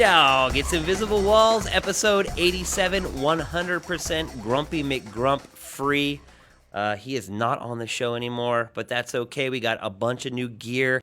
dog. It's Invisible Walls, episode 87, 100% Grumpy McGrump free. He is not on the show anymore, but that's okay. We got a bunch of new gear.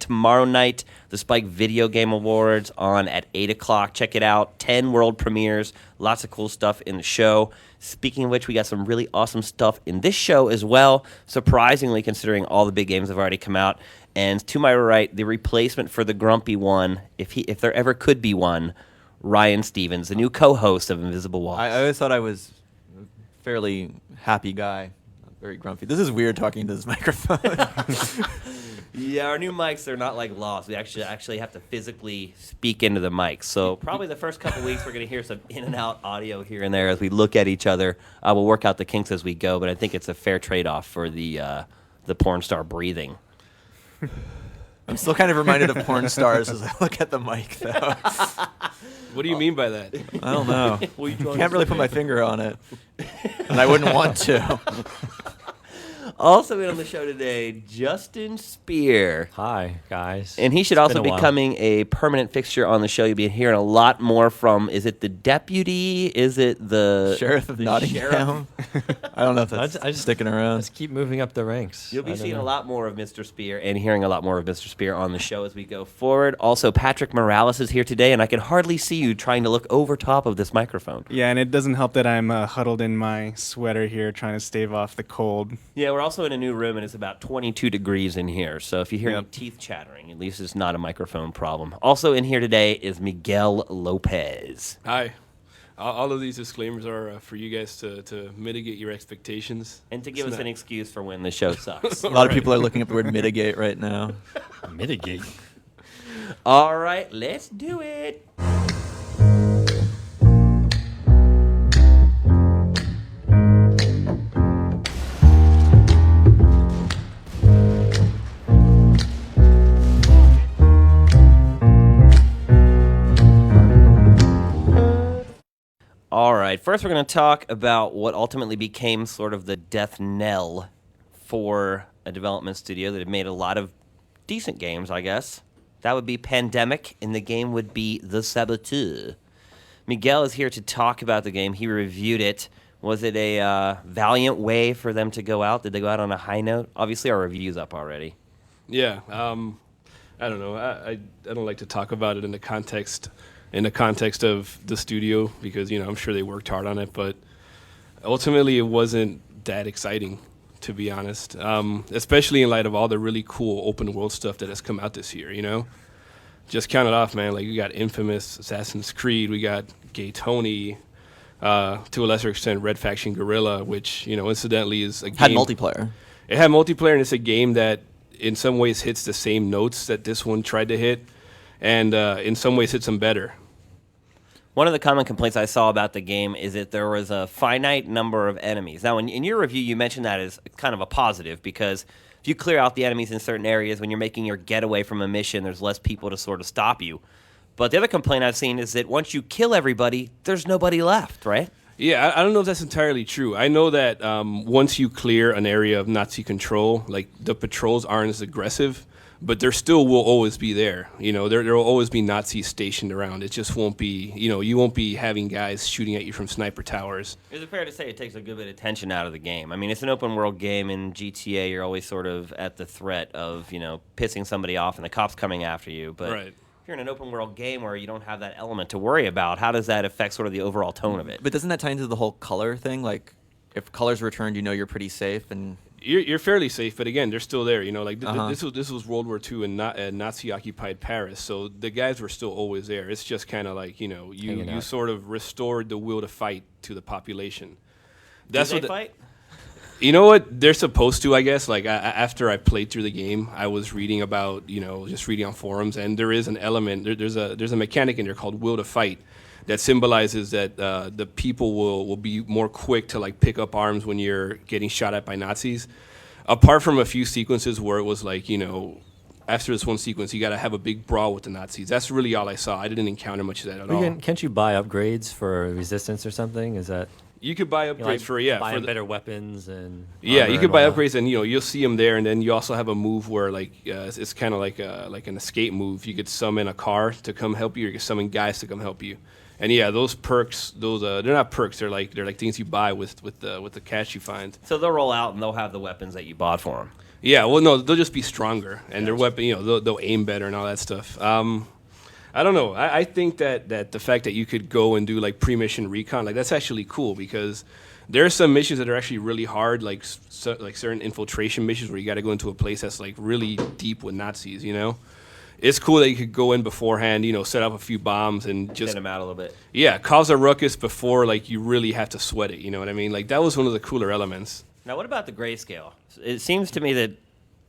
Tomorrow night, the Spike Video Game Awards on at 8 o'clock. Check it out. 10 world premieres. Lots of cool stuff in the show. Speaking of which, we got some really awesome stuff in this show as well, surprisingly considering all the big games have already come out. And to my right, the replacement for the grumpy one, if there ever could be one, Ryan Stevens, the new co-host of Invisible Walls. I always thought I was a fairly happy guy, not very grumpy. This is weird talking to this microphone. Yeah, our new mics are not like lost. We actually have to physically speak into the mics. So probably the first couple weeks we're going to hear some in and out audio here and there as we look at each other. We'll work out the kinks as we go, but I think it's a fair trade-off for the porn star breathing. I'm still kind of reminded of porn stars as I look at the mic, though. What do you mean by that? I don't know. Can't really put my finger on it, and I wouldn't want to. Also in on the show today, Justin Spear. Hi, guys. And he should It's also been be a while. becoming a permanent fixture on the show. You'll be hearing a lot more from, is it the deputy? Is it the Sheriff of Nottingham? I don't know if that's I just sticking around. Let's keep moving up the ranks. You'll be I don't seeing know. a lot more of Mr. Spear and hearing a lot more of Mr. Spear on the show as we go forward. Also, Patrick Morales is here today, and I can hardly see you trying to look over top of this microphone. Yeah, and it doesn't help that I'm huddled in my sweater here trying to stave off the cold. Yeah, we're also in a new room, and it's about 22 degrees in here. So if you hear any Yep. teeth chattering, at least it's not a microphone problem. Also in here today is Miguel Lopez. Hi. All of these disclaimers are for you guys to mitigate your expectations. And to give It's us an not- excuse for when the show sucks. A lot of people are looking up the word mitigate right now. Mitigate. All right, let's do it. All right, first we're going to talk about what ultimately became sort of the death knell for a development studio that had made a lot of decent games, I guess. That would be Pandemic, and the game would be The Saboteur. Miguel is here to talk about the game. He reviewed it. Was it a valiant way for them to go out? Did they go out on a high note? Obviously, our review's up already. Yeah. I don't know. I don't like to talk about it in the context of the studio because I'm sure they worked hard on it, but ultimately it wasn't that exciting, to be honest. Especially in light of all the really cool open world stuff that has come out this year. Just count it off, man. Like we got Infamous, Assassin's Creed, we got Gay Tony, to a lesser extent Red Faction Guerrilla, which incidentally is a game. Had multiplayer. It had multiplayer, and it's a game that in some ways hits the same notes that this one tried to hit, and in some ways hits them better. One of the common complaints I saw about the game is that there was a finite number of enemies. Now, in your review, you mentioned that as kind of a positive because if you clear out the enemies in certain areas, when you're making your getaway from a mission, there's less people to sort of stop you. But the other complaint I've seen is that once you kill everybody, there's nobody left, right? Yeah, I don't know if that's entirely true. I know that once you clear an area of Nazi control, like the patrols aren't as aggressive, but there still will always be there. There will always be Nazis stationed around. It just won't be, you won't be having guys shooting at you from sniper towers. Is it fair to say it takes a good bit of tension out of the game? I mean, it's an open world game. In GTA, you're always sort of at the threat of, pissing somebody off and the cops coming after you. But Right. if you're in an open world game where you don't have that element to worry about, how does that affect sort of the overall tone of it? But doesn't that tie into the whole color thing? Like, if colors returned, you're pretty safe. And You're fairly safe, but again, they're still there. Uh-huh. This was World War II in Nazi-occupied Paris, so the guys were still always there. It's just kind of like Hanging you out. sort of restored the will to fight to the population. Did they what the- fight? You know what? They're supposed to, I guess. Like after I played through the game, I was reading about, just reading on forums, and there is an element. There's a mechanic in there called will to fight, that symbolizes that the people will be more quick to like pick up arms when you're getting shot at by Nazis. Apart from a few sequences where it was like, after this one sequence, you got to have a big brawl with the Nazis. That's really all I saw. I didn't encounter much of that at all. Can't you buy upgrades for resistance or something? Is that? You could buy upgrades Like for buying the, better weapons and yeah, armor you and could buy whatnot. upgrades, and you'll see them there, and then you also have a move where it's kind of like an escape move. You could summon a car to come help you, or you could summon guys to come help you. And yeah, those perks, they're not perks. They're like things you buy with the cash you find. So they'll roll out and they'll have the weapons that you bought for them. Yeah, well, no, they'll just be stronger, and their weapon, they'll aim better and all that stuff. I don't know. I think that the fact that you could go and do like pre-mission recon, like that's actually cool because there are some missions that are actually really hard, like like certain infiltration missions where you got to go into a place that's like really deep with Nazis. It's cool that you could go in beforehand, set up a few bombs and Get just them out a little bit. cause a ruckus before like you really have to sweat it. You know what I mean? Like that was one of the cooler elements. Now, what about the grayscale? It seems to me that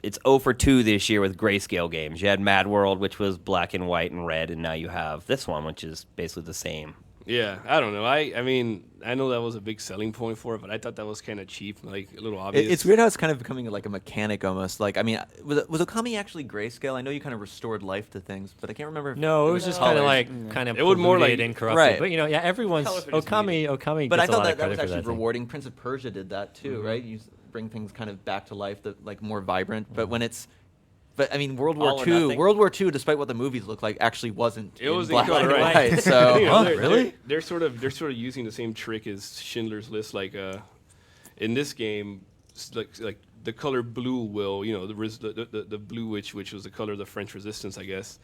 it's 0 for 2 this year with grayscale games. You had Mad World, which was black and white and red, and now you have this one, which is basically the same. Yeah, I don't know. I mean, I know that was a big selling point for it, but I thought that was kind of cheap, like a little obvious. It's weird how it's kind of becoming like a mechanic almost. Like, I mean, was Okami actually grayscale? I know you kind of restored life to things, but I can't remember. If No, it was just kind of like It would more like- and corrupted. Right. But everyone's Color for just Okami. But I gets a thought lot that of that was credit for actually that thing. rewarding. Prince of Persia did that too, right? You bring things kind of back to life, that like more vibrant. But when it's But I mean, World All War or II. nothing. World War II, despite what the movies look like, actually wasn't. It was in black color, and right? white. So They're- They're sort of using the same trick as Schindler's List. Like in this game, like the color blue will, the blue which was the color of the French Resistance, I guess.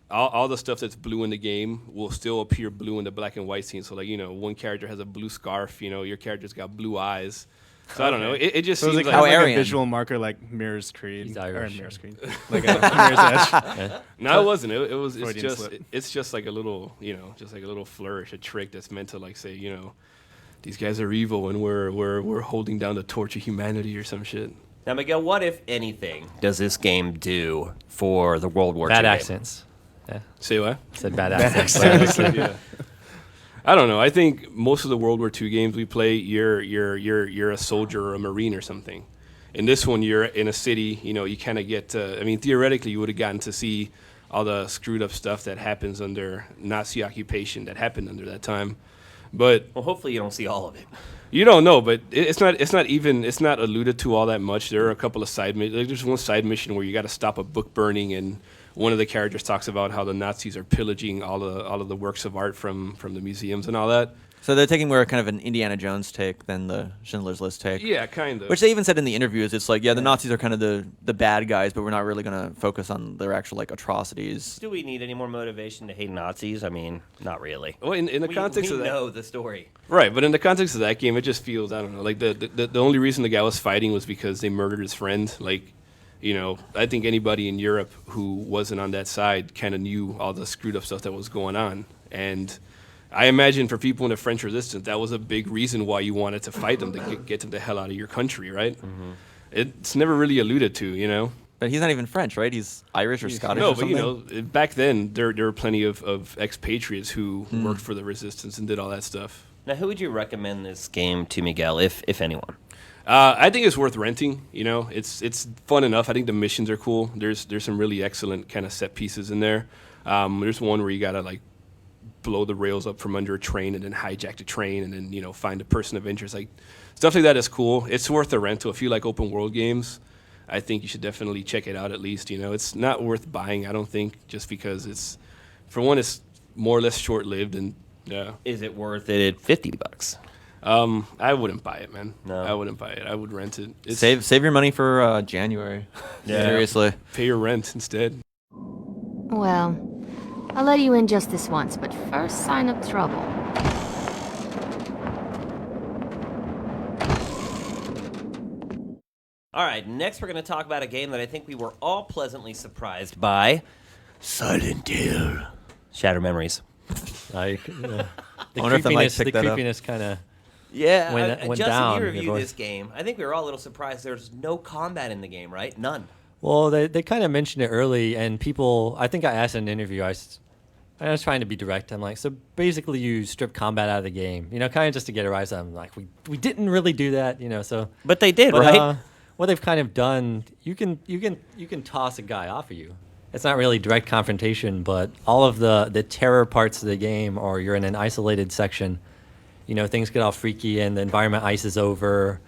All the stuff that's blue in the game will still appear blue in the black and white scene. So like one character has a blue scarf. Your character's got blue eyes. So I don't know. It just So it's seems like, like, How kind of like a Aryan. visual marker like Mirror's Creed. He's Or Irish. Mirror's Creed. Like a Mirror's Edge. no, it wasn't. It was. It's Freudian just. slip. It's just like a little. Just like a little flourish, a trick that's meant to like say, these guys are evil and we're holding down the torch of humanity or some shit. Now, Miguel, what, if anything, does this game do for the World War II Bad game? accents. Yeah, Say what? said bad accents. Yeah. I don't know. I think most of the World War II games we play, you're a soldier or a marine or something. In this one, you're in a city. You kind of get. Theoretically, you would have gotten to see all the screwed up stuff that happens under Nazi occupation that happened under that time. But Well, hopefully you don't see all of it. you don't know. But it's not alluded to all that much. There are a couple of side missions. Like there's one side mission where you got to stop a book burning, and one of the characters talks about how the Nazis are pillaging all of the works of art from the museums and all that. So they're taking more kind of an Indiana Jones take than the Schindler's List take. Yeah, kind of. Which they even said in the interviews, it's like, the Nazis are kind of the bad guys, but we're not really going to focus on their actual like atrocities. Do we need any more motivation to hate Nazis? I mean, not really. Well, in the context we of that, know the story. right? But in the context of that game, it just feels, I don't know, like the only reason the guy was fighting was because they murdered his friend. Like, I think anybody in Europe who wasn't on that side kind of knew all the screwed up stuff that was going on, and I imagine for people in the French Resistance, that was a big reason why you wanted to fight them, to get them the hell out of your country, right? Mm-hmm. It's never really alluded to. But he's not even French, right? He's Irish or Scottish No, or but something. back then there were plenty of expatriates who worked for the Resistance and did all that stuff. Now, who would you recommend this game to, Miguel, if anyone? I think it's worth renting. It's fun enough. I think the missions are cool. There's some really excellent kind of set pieces in there. There's one where you gotta like blow the rails up from under a train and then hijack the train and then find a person of interest. Like stuff like that is cool. It's worth a rental. If you like open world games, I think you should definitely check it out at least. It's not worth buying, I don't think, just because it's more or less short lived and yeah. Is it worth it at $50? I wouldn't buy it, man. No. I wouldn't buy it. I would rent it. It's Save your money for January. Yeah. Seriously. pay your rent instead. Well, I'll let you in just this once, but first sign of trouble. All right, next we're going to talk about a game that I think we were all pleasantly surprised by. Silent Hill. Shattered Memories. Like, the wonder if the mic creepiness, picked that up. kind of. Yeah, Went Justin, down, you your reviewed voice. this game. I think we were all a little surprised there's no combat in the game, right? None. Well, they kind of mentioned it early, and people. I think I asked in an interview. I was trying to be direct. I'm like, so basically, you strip combat out of the game, kind of just to get a rise. I'm like, we didn't really do that, so. But they did, But, right? what they've kind of done, you can toss a guy off of you. It's not really direct confrontation, but all of the terror parts of the game, or you're in an isolated section, things get all freaky and the environment ices over.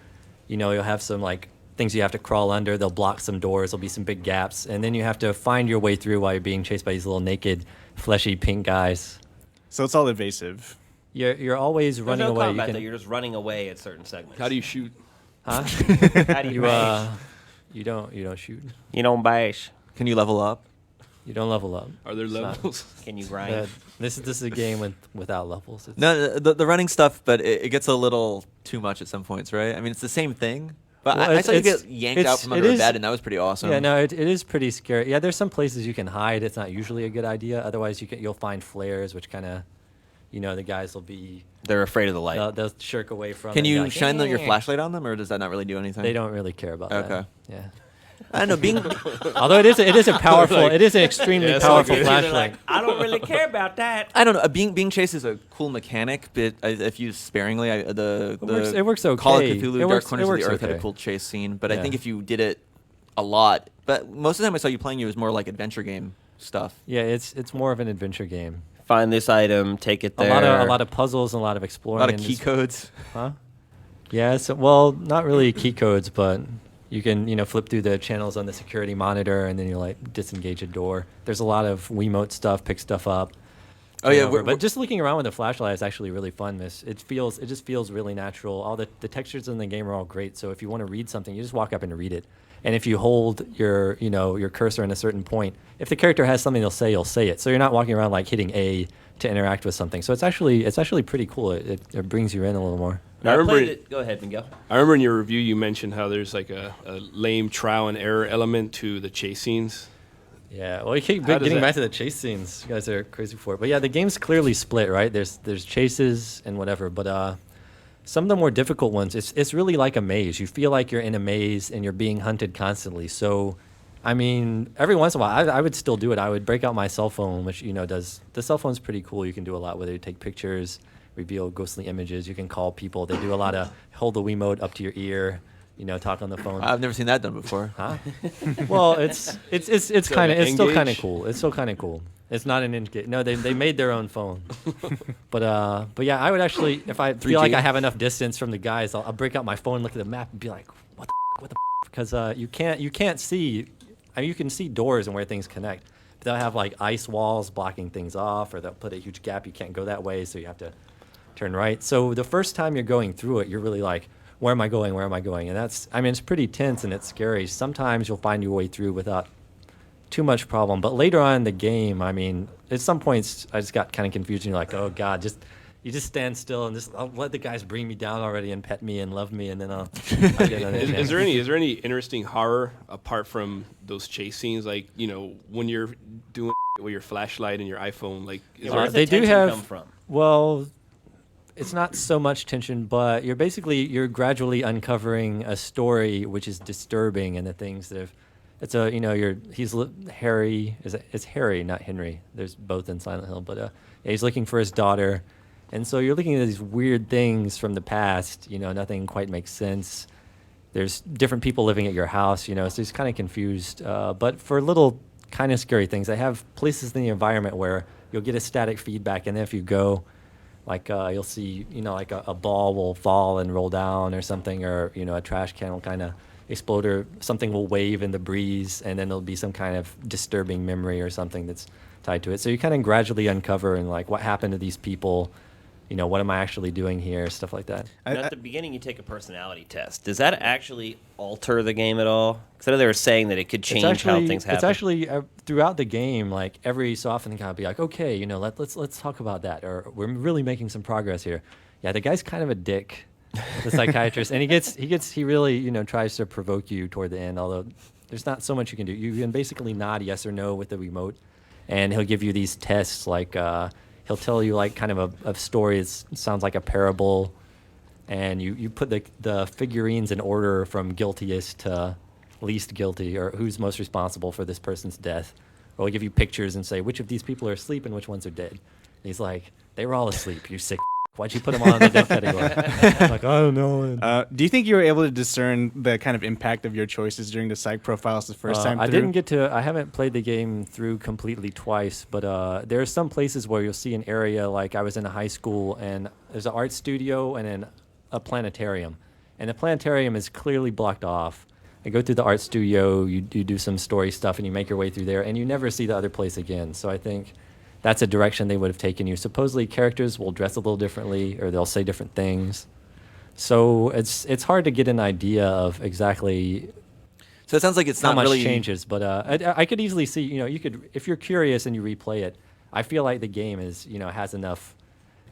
You'll have some like things you have to crawl under. They'll block some doors. There'll be some big gaps, and then you have to find your way through while you're being chased by these little naked, fleshy pink guys. So it's all evasive. You're always There's running no away. combat, though. You're just running away at certain segments. How do you shoot? Huh? How do you You bash? you don't shoot. You don't bash. Can you level up? You don't level up. Are there It's not- levels? Can you grind? This is a game without levels. It's, No, the running stuff, but it gets a little too much at some points, right? I mean, it's the same thing, but Well, I saw you it's- get yanked it's- out from it under a is- bed, and that was pretty awesome. Yeah, no, it is pretty scary. Yeah, there's some places you can hide. It's not usually a good idea. Otherwise, you'll find flares, which kind of, the guys will be They're afraid of the light. they'll shirk away from. Can it and be you like, shine your "Eh." flashlight on them, or does that not really do anything? They don't really care about that. Okay. Yeah. I don't know. Being Although it is a powerful, Like- it is an extremely Yeah, it's like powerful a- flashlight. I don't really care about that. I don't know. Being chased is a cool mechanic, but if used sparingly, It works Call of okay. Cthulhu, It Dark works- Corners it of the works Earth had a okay. cool chase scene, but I Yeah. think if you did it a lot, but most of the time I saw you playing, it was more like adventure game stuff. Yeah, it's more of an adventure game. Find this item, take it A there. lot of puzzles and a lot of A exploring. lot of and key it's- codes. Huh? Yeah, well, not really key codes, but you can, flip through the channels on the security monitor and then you like disengage a door. There's a lot of Wiimote stuff, pick stuff up. Oh yeah, turn over. we're- But just looking around with the flashlight is actually really fun. It just feels really natural. All the textures in the game are all great. So if you want to read something, you just walk up and read it. And if you hold your cursor in a certain point, if the character has something they'll say, you'll say it. So you're not walking around like hitting A to interact with something. So it's actually pretty cool. It brings you in a little more. I I remember played it- it. Go ahead, Miguel. I remember in your review you mentioned how there's like a lame trial and error element to the chase scenes. Yeah, well, you keep How does getting that- back to the chase scenes. You guys are crazy for it. But yeah, the game's clearly split, right? There's chases and whatever, but some of the more difficult ones, it's really like a maze. You feel like you're in a maze and you're being hunted constantly. So, I mean, every once in a while, I would still do it. I would break out my cell phone, which does the cell phone's pretty cool. You can do a lot with it. You take pictures, reveal ghostly images. You can call people. They do a lot of hold the Wiimote up to your ear. Talk on the phone. I've never seen that done before. Huh? Well, it's So kind of like it's still kind of Engage? cool. It's still kind of cool. It's not an Engage. No, they made their own phone. but yeah, I would actually, if I feel like 3G? I have enough distance from the guys, I'll break out my phone, look at the map, and be like, what the because you can't see. I mean, you can see doors and where things connect. But they'll have like ice walls blocking things off, or they'll put a huge gap. You can't go that way, so you have to turn right. So the first time you're going through it, you're really like, where am I going? Where am I going? And it's pretty tense and it's scary. Sometimes you'll find your way through without too much problem. But later on in the game, I mean, at some points I just got kind of confused. And you're like, oh God, you just stand still and just I'll let the guys bring me down already and pet me and love me, and then I'll get another Is chance. there any interesting horror apart from those chase scenes? Like when you're doing with your flashlight and your iPhone, like is Where there, does they the do tension have- come from? Well, it's not so much tension, but you're gradually uncovering a story which is disturbing, and the things that have. It's Harry. It's Harry, not Henry. There's both in Silent Hill, but yeah, he's looking for his daughter, and so you're looking at these weird things from the past. Nothing quite makes sense. There's different people living at your house. So he's kind of confused. But for little kind of scary things, they have places in the environment where you'll get a static feedback, and then if you go. Like you'll see, like a ball will fall and roll down or something, or a trash can will kind of explode, or something will wave in the breeze, and then there'll be some kind of disturbing memory or something that's tied to it. So you kind of gradually uncover and like what happened to these people, what am I actually doing here, stuff like that. And at the beginning, you take a personality test. Does that actually alter the game at all? Because I know they were saying that it could change how things happen. It's actually throughout the game, like every so often, kind of be like, okay, let's talk about that, or we're really making some progress here. Yeah, the guy's kind of a dick, the psychiatrist, and he really tries to provoke you toward the end. Although there's not so much you can do. You can basically nod yes or no with the remote, and he'll give you these tests like. He'll tell you like kind of a story. It sounds like a parable, and you put the figurines in order from guiltiest to least guilty, or who's most responsible for this person's death. Or he'll give you pictures and say which of these people are asleep and which ones are dead. And he's like, they were all asleep. You sick. Why'd you put him on the dev category? Like, I don't know. Do you think you were able to discern the kind of impact of your choices during the psych profiles the first time I through? didn't get to. I haven't played the game through completely twice, but there are some places where you'll see an area like I was in a high school and there's an art studio and then a planetarium, and the planetarium is clearly blocked off. I go through the art studio, you do some story stuff, and you make your way through there, and you never see the other place again. So I think that's a direction they would have taken you. Supposedly characters will dress a little differently, or they'll say different things. So it's hard to get an idea of exactly So it sounds like it's how not much really changes, but I could easily see, you could, if you're curious and you replay it, I feel like the game is, has enough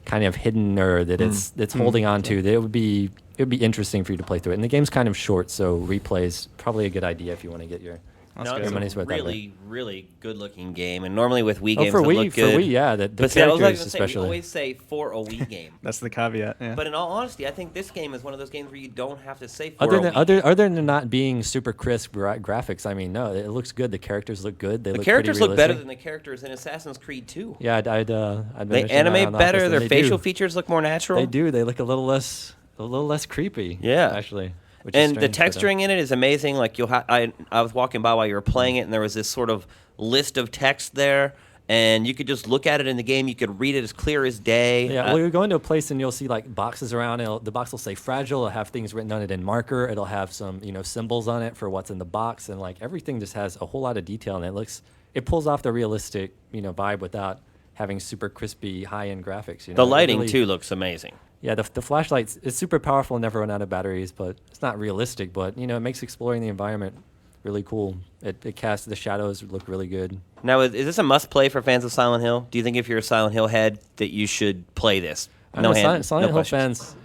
kind of hidden or that it's holding on to that it would be interesting for you to play through it. And the game's kind of short, so replay is probably a good idea if you want to get your No, your it's money's a worth out of it. really, really good-looking game, and normally with Wii Oh, games for that Wii, look for good. Wii, yeah, the But see, I was like characters to say, we especially. always say for a Wii game. That's the caveat. Yeah. But in all honesty, I think this game is one of those games where you don't have to say for Other a than Wii. other than not being super crisp graphics, I mean, no, it looks good. The characters look good. They The look characters pretty look better realistic. than the characters in Assassin's Creed 2. Yeah, I'd They mention that animate on better. Office, and Their they facial do. features look more natural. They do. They look a little less creepy. Yeah. actually. Which is And the strange, but, texturing in it is amazing. Like I was walking by while you were playing it, and there was this sort of list of text there, and you could just look at it in the game. You could read it as clear as day. Yeah, well, you'll go into a place and you'll see like boxes around. The box will say fragile. It'll have things written on it in marker. It'll have some symbols on it for what's in the box, and like everything just has a whole lot of detail, and it pulls off the realistic vibe without having super crispy high end graphics. The It lighting really- too looks amazing. Yeah, the flashlights it's super powerful and never run out of batteries, but it's not realistic. But it makes exploring the environment really cool. It casts the shadows look really good. Now, is this a must-play for fans of Silent Hill? Do you think if you're a Silent Hill head that you should play this? I know Silent Hill questions. fans,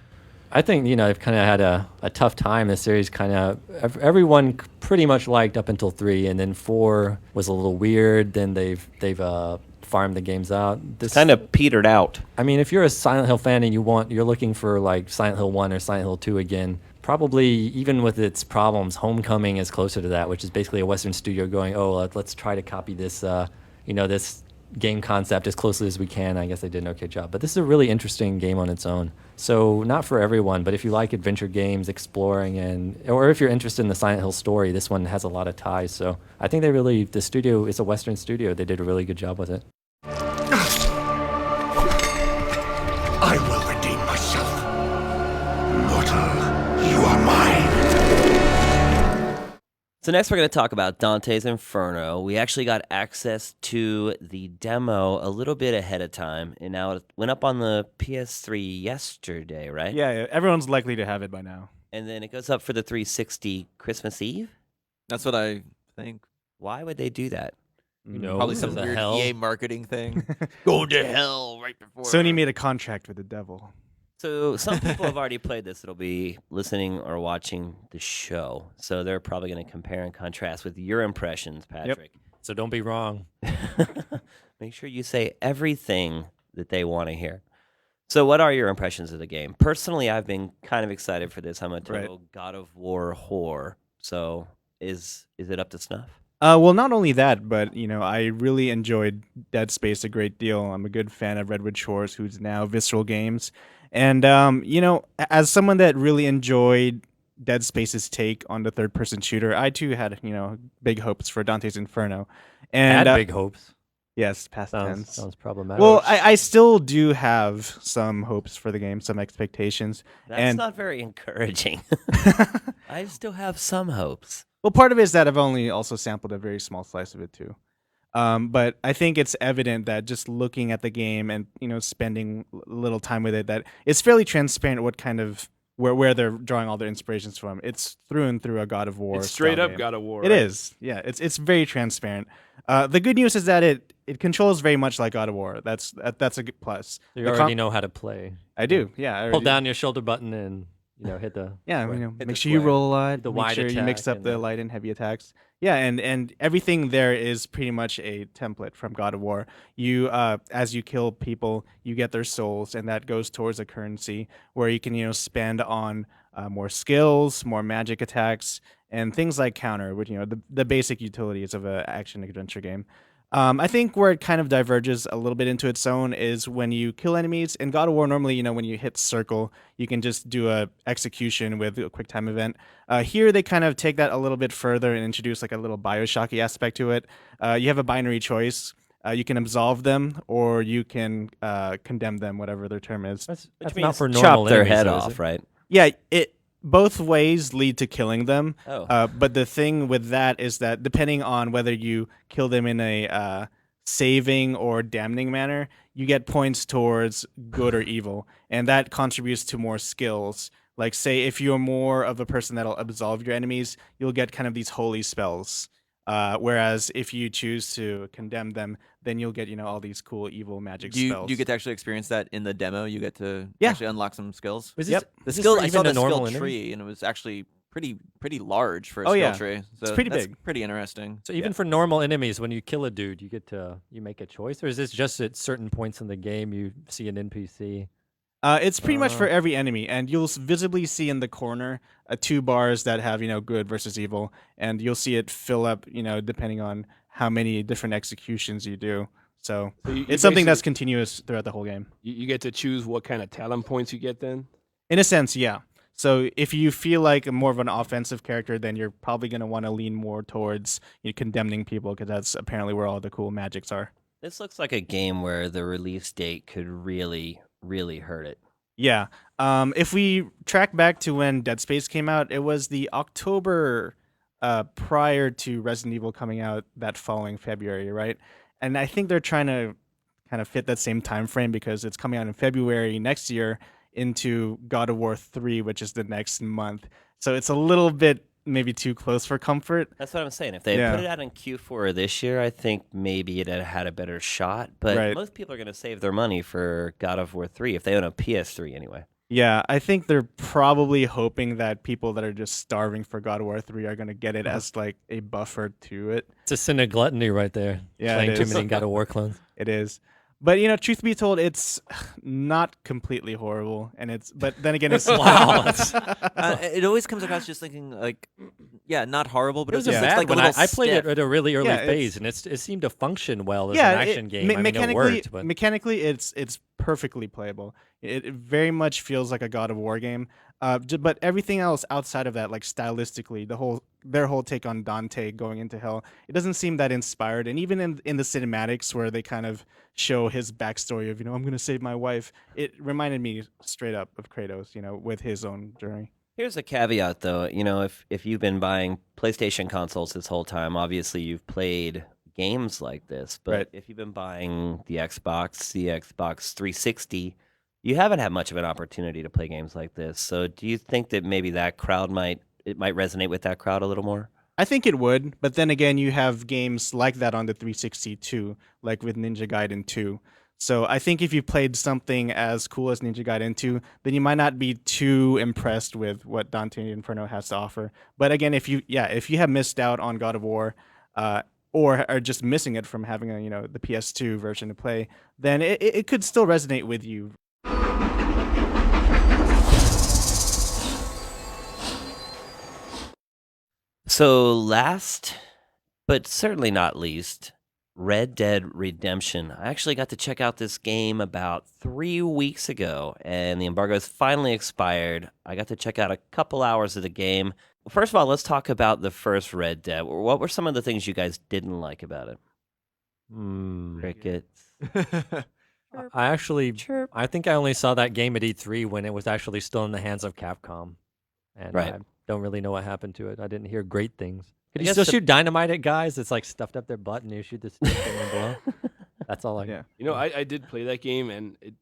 I think they've kind of had a tough time. The series kind of everyone pretty much liked up until 3, and then 4 was a little weird. Then they've farmed the games out. This Kind of petered out. I mean, if you're a Silent Hill fan and you're looking for like Silent Hill 1 or Silent Hill 2 again, probably even with its problems, Homecoming is closer to that, which is basically a Western studio going, let's try to copy this, this game concept as closely as we can. I guess they did an okay job. But this is a really interesting game on its own. So not for everyone, but if you like adventure games, exploring, or if you're interested in the Silent Hill story, this one has a lot of ties. So I think the studio is a Western studio. They did a really good job with it. I will redeem myself. Mortal, you are mine. So next we're going to talk about Dante's Inferno. We actually got access to the demo a little bit ahead of time, and now it went up on the PS3 yesterday, right? Yeah, everyone's likely to have it by now. And then it goes up for the 360 Christmas Eve? That's what I think. Why would they do that? Probably some there's a weird hell. EA marketing thing. Go to hell right before. Sony made a contract with the devil. So some people have already played this that'll be listening or watching the show. So they're probably going to compare and contrast with your impressions, Patrick. So don't be wrong. Make sure you say everything that they want to hear. So what are your impressions of the game? Personally, I've been kind of excited for this. I'm a total God of War whore. So is it up to snuff? Well, not only that, but I really enjoyed Dead Space a great deal. I'm a good fan of Redwood Shores, who's now Visceral Games, and as someone that really enjoyed Dead Space's take on the third-person shooter, I too had big hopes for Dante's Inferno, and Had big hopes. yes, past tense. Sounds problematic. Well, I still do have some hopes for the game, some expectations. That's and not very encouraging. I still have some hopes. well, part of it is that I've only also sampled a very small slice of it too. But I think it's evident that just looking at the game and spending a little time with it, that it's fairly transparent what kind of where they're drawing all their inspirations from. It's through and through a God of War. It's straight style up game. God of War. It right? is, yeah. It's very transparent. The good news is that it controls very much like God of War. That's a good plus. you The already know how to play. I do, yeah. I Hold already- down your shoulder button and hit the Yeah, Hit make the sure you square. roll a lot. The Make wide sure you mix attack up and the the- light and heavy attacks. Yeah, and everything there is pretty much a template from God of War. You as you kill people, you get their souls, and that goes towards a currency where you can spend on more skills, more magic attacks, and things like counter, which the basic utilities of an action adventure game. I think where it kind of diverges a little bit into its own is when you kill enemies. In God of War, normally, when you hit circle, you can just do a execution with a quick time event. Here, they kind of take that a little bit further and introduce like a little Bioshocky aspect to it. You have a binary choice. You can absolve them or you can condemn them, whatever their term is. That's Which not means for normal chop their enemies, head though, is off, it? right? Yeah, it both ways lead to killing them. Oh. But the thing with that is that depending on whether you kill them in a saving or damning manner, you get points towards good or evil, and that contributes to more skills. Like, say, if you're more of a person that'll absolve your enemies, you'll get kind of these holy spells. Whereas if you choose to condemn them, then you'll get all these cool evil magic Do you, spells. do you get to actually experience that in the demo? You get to Yeah. actually unlock some skills. Was Yep. The is this skill for I even saw a the normal skill enemy? tree, and it was actually pretty large for a Oh, skill yeah. tree. So pretty that's big. pretty interesting. So even for normal enemies, when you kill a dude, you make a choice, or is this just at certain points in the game you see an NPC? It's pretty much for Uh. every enemy, and you'll visibly see in the corner two bars that have good versus evil, and you'll see it fill up, depending on how many different executions you do. So So you it's something that's basically- continuous throughout the whole game. You get to choose what kind of talent points you get then. In a sense, yeah. So if you feel like more of an offensive character, then you're probably going to want to lean more towards condemning people, because that's apparently where all the cool magics are. This looks like a game where the release date could really, really hurt it. Yeah. If we track back to when Dead Space came out, it was the October prior to Resident Evil coming out that following February, right? And I think they're trying to kind of fit that same time frame because it's coming out in February next year into God of War 3, which is the next month. So it's a little bit maybe too close for comfort. That's what I'm saying. If they had Yeah. put it out in Q4 of this year, I think maybe it had a better shot. But Right. most people are going to save their money for God of War 3 if they own a PS3 anyway. Yeah, I think they're probably hoping that people that are just starving for God of War 3 are going to get it as like a buffer to it. It's a sin of gluttony right there. Yeah, Playing it too is. many God of War clones. It is. But truth be told, it's not completely horrible, but then again, it's Wow. It always comes across just thinking like, yeah, not horrible, but It was it's a just bad like a one. little I played it stiff. at a really early Yeah, phase, and it seemed to function well as yeah, an action game. I mean, it mechanically, worked, but mechanically, it's perfectly playable. It very much feels like a God of War game. But everything else outside of that, like stylistically, their whole take on Dante going into hell, it doesn't seem that inspired. And even in the cinematics where they kind of show his backstory of I'm going to save my wife, it reminded me straight up of Kratos, with his own journey. Here's a caveat, though. If you've been buying PlayStation consoles this whole time, obviously you've played games like this. But Right. if you've been buying the Xbox 360, you haven't had much of an opportunity to play games like this. So do you think that maybe that crowd might resonate with that crowd a little more? I think it would, but then again, you have games like that on the 360 too, like with Ninja Gaiden 2. So I think if you played something as cool as Ninja Gaiden 2, then you might not be too impressed with what Dante Inferno has to offer. But again, if you have missed out on God of War, or are just missing it from having the PS2 version to play, then it could still resonate with you. So last, but certainly not least, Red Dead Redemption. I actually got to check out this game about 3 weeks ago, and the embargo has finally expired. I got to check out a couple hours of the game. First of all, let's talk about the first Red Dead. What were some of the things you guys didn't like about it? Crickets. I actually, I think I only saw that game at E3 when it was actually still in the hands of Capcom, and Right. I don't really know what happened to it. I didn't hear great things. Could I you guess still the- shoot dynamite at guys? It's like stuffed up their butt, and you shoot the stick and below. That's all I. Yeah. I did play that game, and it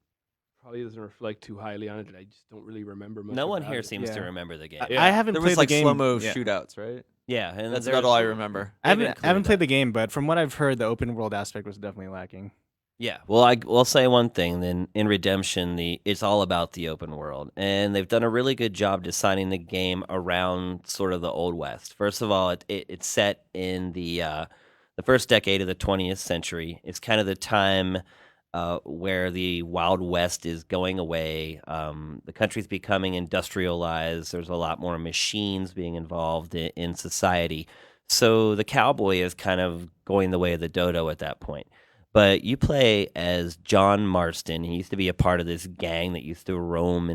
probably doesn't reflect too highly on it. I just don't really remember much. No one about here it. seems to Yeah. remember the game. Yeah. I haven't There played was like the game. slow-mo yeah. shootouts, right? Yeah, and That's there- about all I remember. I haven't included played that. the game, but from what I've heard, the open world aspect was definitely lacking. Yeah, well, I will say one thing. Then in Redemption, it's all about the open world, and they've done a really good job designing the game around sort of the Old West. First of all, it's set in the first decade of the 20th century. It's kind of the time where the Wild West is going away. The country's becoming industrialized. There's a lot more machines being involved in society. So the cowboy is kind of going the way of the dodo at that point. But you play as John Marston. He used to be a part of this gang that used to roam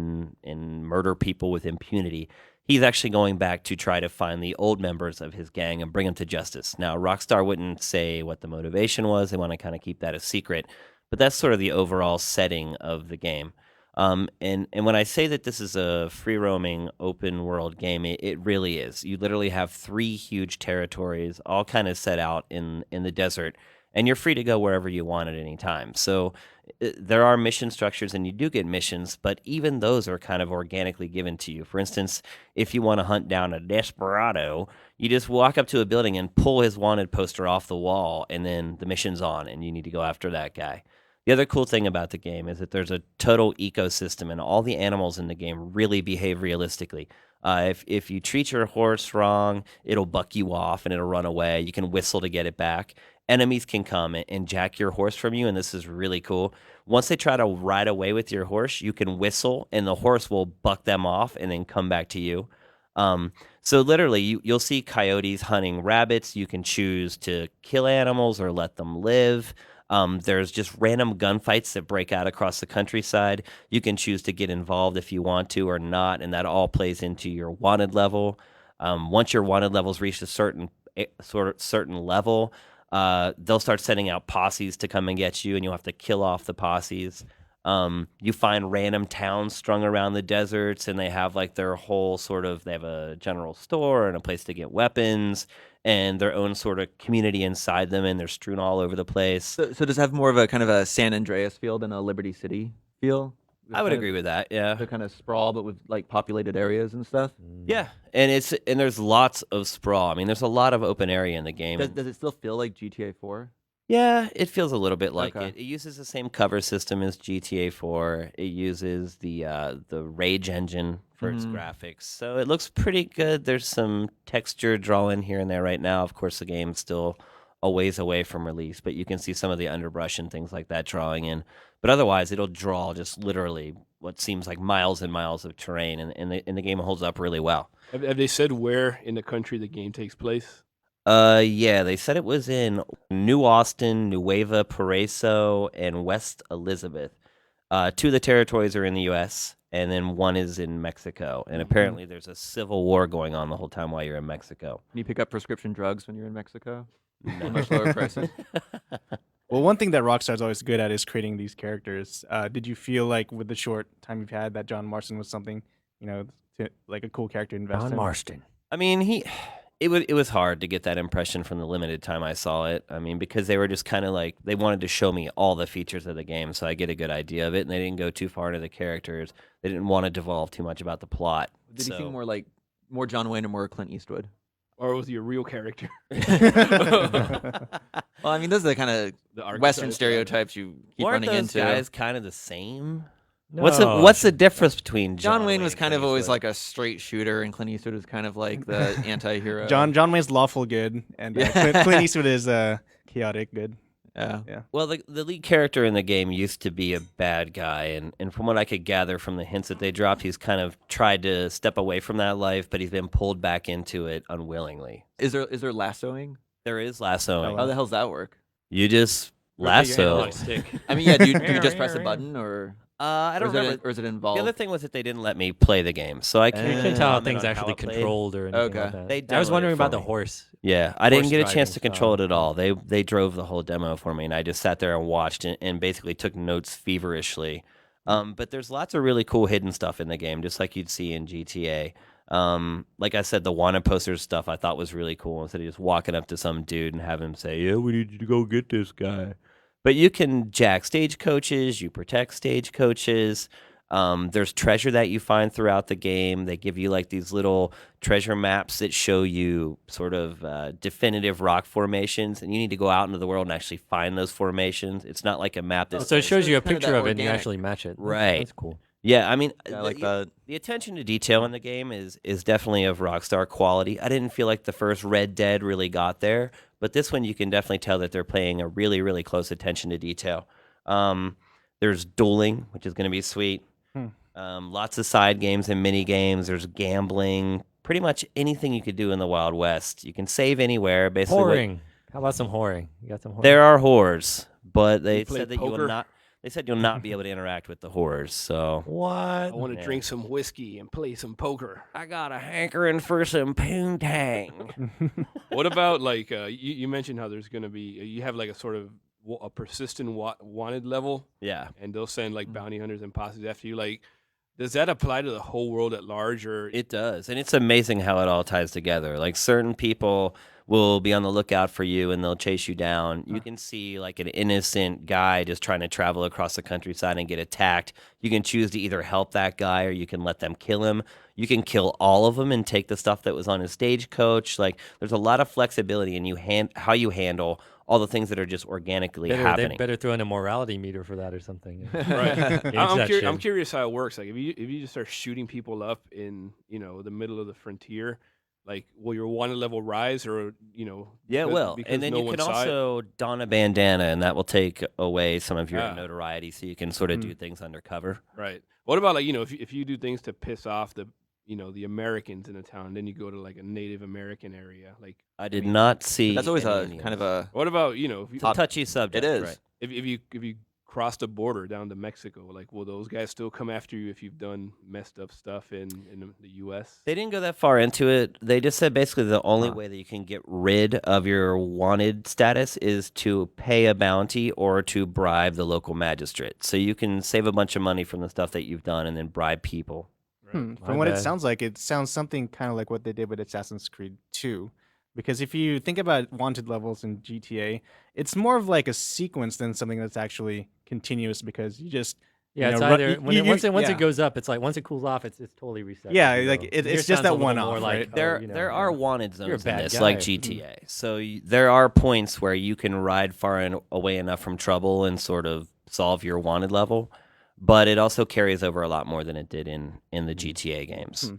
and murder people with impunity. He's actually going back to try to find the old members of his gang and bring them to justice. Now, Rockstar wouldn't say what the motivation was. They want to kind of keep that a secret. But that's sort of the overall setting of the game. And when I say that this is a free roaming open world game, it really is. You literally have 3 huge territories, all kind of set out in the desert, and you're free to go wherever you want at any time. So there are mission structures, and you do get missions, but even those are kind of organically given to you. For instance, if you want to hunt down a desperado, you just walk up to a building and pull his wanted poster off the wall, and then the mission's on, and you need to go after that guy. The other cool thing about the game is that there's a total ecosystem, and all the animals in the game really behave realistically. If you treat your horse wrong, it'll buck you off and it'll run away. You can whistle to get it back. Enemies can come and jack your horse from you, and this is really cool. Once they try to ride away with your horse, you can whistle, and the horse will buck them off and then come back to you. So literally, you'll see coyotes hunting rabbits. You can choose to kill animals or let them live. There's just random gunfights that break out across the countryside. You can choose to get involved if you want to or not, and that all plays into your wanted level. Once your wanted level's reached a certain level, they'll start sending out posses to come and get you, and you'll have to kill off the posses. You find random towns strung around the deserts, and they have like their whole they have a general store and a place to get weapons and their own sort of community inside them, and they're strewn all over the place. So does it have more of a kind of a San Andreas feel than a Liberty City feel? I would agree with that, yeah. The kind of sprawl, but with like populated areas and stuff. Yeah, and there's lots of sprawl. I mean, there's a lot of open area in the game. Does it still feel like GTA 4? Yeah, it feels a little bit like Okay. it. It uses the same cover system as GTA 4. It uses the Rage engine for its graphics, so it looks pretty good. There's some texture drawing here and there right now. Of course, the game's still a ways away from release, but you can see some of the underbrush and things like that drawing in. But otherwise, it'll draw just literally what seems like miles and miles of terrain, and the game holds up really well. Have they said where in the country the game takes place? Yeah, they said it was in New Austin, Nueva Paraiso, and West Elizabeth. 2 of the territories are in the U.S., and then 1 is in Mexico. And apparently there's a civil war going on the whole time while you're in Mexico. Can you pick up prescription drugs when you're in Mexico? Much lower prices. Well, one thing that Rockstar's always good at is creating these characters. Did you feel like with the short time you've had that John Marston was something, like a cool character to invest John in? Marston. I mean, it was hard to get that impression from the limited time I saw it. I mean, because they were just kind of like, they wanted to show me all the features of the game so I get a good idea of it, and they didn't go too far into the characters. They didn't want to devolve too much about the plot. Did he seem more John Wayne or more Clint Eastwood? Or was he a real character? Well, I mean, those are the kind of The Western archetype. stereotypes you keep Weren't running those into. guys kind of the same? No. What's the difference between John Wayne was and kind Clint of always Eastwood? like a straight shooter, and Clint Eastwood was kind of like the anti-hero. John Wayne's lawful good, and Clint Eastwood is chaotic good. Yeah. Well, the lead character in the game used to be a bad guy, and from what I could gather from the hints that they dropped, he's kind of tried to step away from that life, but he's been pulled back into it unwillingly. Is there lassoing? There is lassoing. How the hell's that work? You just Rotate your hand lasso. on a stick. I mean, yeah, do you just press a button or I don't remember. or is it The involved? other thing was that they didn't let me play the game, so I You can't can tell how comment things on actually it played. controlled or anything Okay. like that. They I was demoed wondering it about for the me. horse. Yeah, I didn't horse get a chance to driving control it style. at all. They drove the whole demo for me, and I just sat there and watched and basically took notes feverishly. But there's lots of really cool hidden stuff in the game, just like you'd see in GTA. Like I said, the wanted posters stuff I thought was really cool. Instead of just walking up to some dude and have him say, "Yeah, we need you to go get this guy." But you can jack stagecoaches, you protect stagecoaches. There's treasure that you find throughout the game. They give you like these little treasure maps that show you sort of definitive rock formations, and you need to go out into the world and actually find those formations. It's not like a map that So it says- shows you a it's kind of picture that of it and you organic. actually match it. Right. That's cool. Yeah, I mean, Yeah, I like that. the attention to detail in the game is definitely of Rockstar quality. I didn't feel like the first Red Dead really got there, but this one you can definitely tell that they're paying a really, really close attention to detail. There's dueling, which is going to be sweet. Lots of side games and mini games. There's gambling, pretty much anything you could do in the Wild West. You can save anywhere. Basically, Whoring. How about some whoring? You got some whoring? there are whores, but they play said that you will poker? not. They said you'll not be able to interact with the whores. So What? I want to Yeah. drink some whiskey and play some poker. I got a hankering for some poontang. What about like you mentioned how there's going to be you have like a sort of a persistent wanted level, Yeah. and they'll send like bounty hunters and posses after you. Like, does that apply to the whole world at large, or It does. And it's amazing how it all ties together. Like certain people will be on the lookout for you and they'll chase you down. You can see like an innocent guy just trying to travel across the countryside and get attacked. You can choose to either help that guy or you can let them kill him. You can kill all of them and take the stuff that was on his stagecoach. Like there's a lot of flexibility in how you handle all the things that are just organically They happening. better throw in a morality meter for that or something. right? Gauge I'm, that I'm shit. curious how it works. Like, if you just start shooting people up in the middle of the frontier, like, will your wanted level rise, or Yeah, it because- will. because And then no you can one saw it? also don a bandana, and that will take away some of your Ah. notoriety, so you can sort of do things undercover. Right. What about like if you do things to piss off the Americans in a town, then you go to like a Native American area. Like, I did not see. That's always any a Indians. kind of a what about if you, It's a touchy subject. It is. Right. if you cross the border down to Mexico, like, will those guys still come after you if you've done messed up stuff in the U.S.? They didn't go that far into it. They just said basically the only way that you can get rid of your wanted status is to pay a bounty or to bribe the local magistrate. So you can save a bunch of money from the stuff that you've done and then bribe people. From My what it bad. sounds like, it sounds something kind of like what they did with Assassin's Creed 2. Because if you think about wanted levels in GTA, it's more of like a sequence than something that's actually continuous because you just Yeah, you it's know, ru- either you- when you- once it yeah. goes up, it's like once it cools off, it's totally reset. Yeah, as you like go. it's Yours just sounds that a little one-off, more like, right? oh, There, you know, there are wanted you're a zones in bad this, guy. like Mm. GTA. So there are points where you can ride far away enough from trouble and sort of solve your wanted level, but it also carries over a lot more than it did in the GTA games.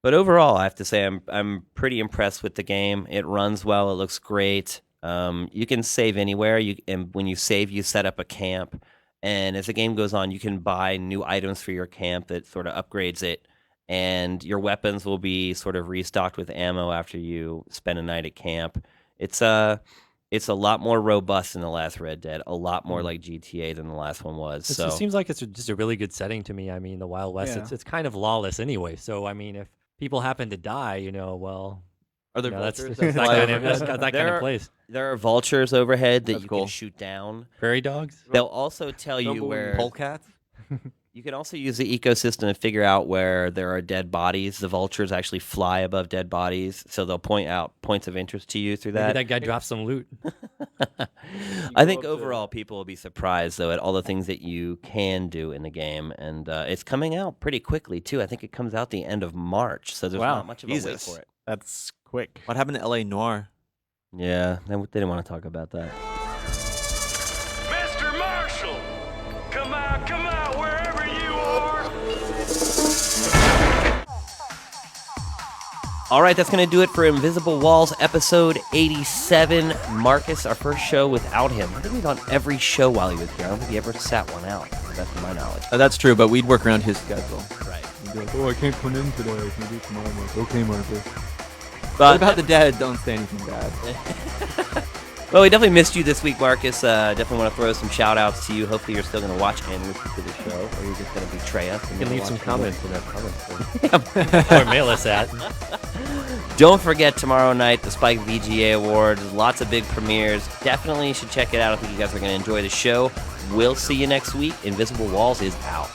But overall, I have to say I'm pretty impressed with the game. It runs well. It looks great. You can save anywhere. And when you save, you set up a camp. And as the game goes on, you can buy new items for your camp that sort of upgrades it. And your weapons will be sort of restocked with ammo after you spend a night at camp. It's a lot more robust than the last Red Dead. A lot more like GTA than the last one was. It So seems like it's just a really good setting to me. I mean, the Wild West, Yeah. it's kind of lawless anyway. So I mean, if people happen to die, well, Are there that's vultures that fly kind of overhead? that kind There of are- place. there are vultures overhead that That's you cool. can shoot down. Prairie dogs. They'll also tell you Tumbleweed where Polecats? you can also use the ecosystem to figure out where there are dead bodies. The vultures actually fly above dead bodies, so they'll point out points of interest to you through Maybe that. that guy dropped some loot. I think up to- overall people will be surprised though at all the things that you can do in the game, and it's coming out pretty quickly too. I think it comes out the end of March, so there's Wow, not much of a wait Jesus. for it. That's quick. What happened to L.A. Noir? Yeah, they didn't want to talk about that. Mr. Marshall! Come out, wherever you are! All right, that's going to do it for Invisible Walls episode 87. Marcus, our first show without him. I think we've done every show while he was here. I don't think he ever sat one out, to the best of my knowledge. That's true, but we'd work around his schedule. Right. He'd be like, oh, I can't come in today. Can you do tomorrow? I'm like, okay, Marcus. What about the dead? Don't say anything bad. Well, we definitely missed you this week, Marcus. Definitely want to throw some shout outs to you. Hopefully you're still going to watch and listen to the show, or you're just going to betray us. You can leave some comments in that comments. or mail us at. Don't forget tomorrow night, the Spike VGA Awards. Lots of big premieres. Definitely should check it out. I think you guys are going to enjoy the show. We'll see you next week. Invisible Walls is out.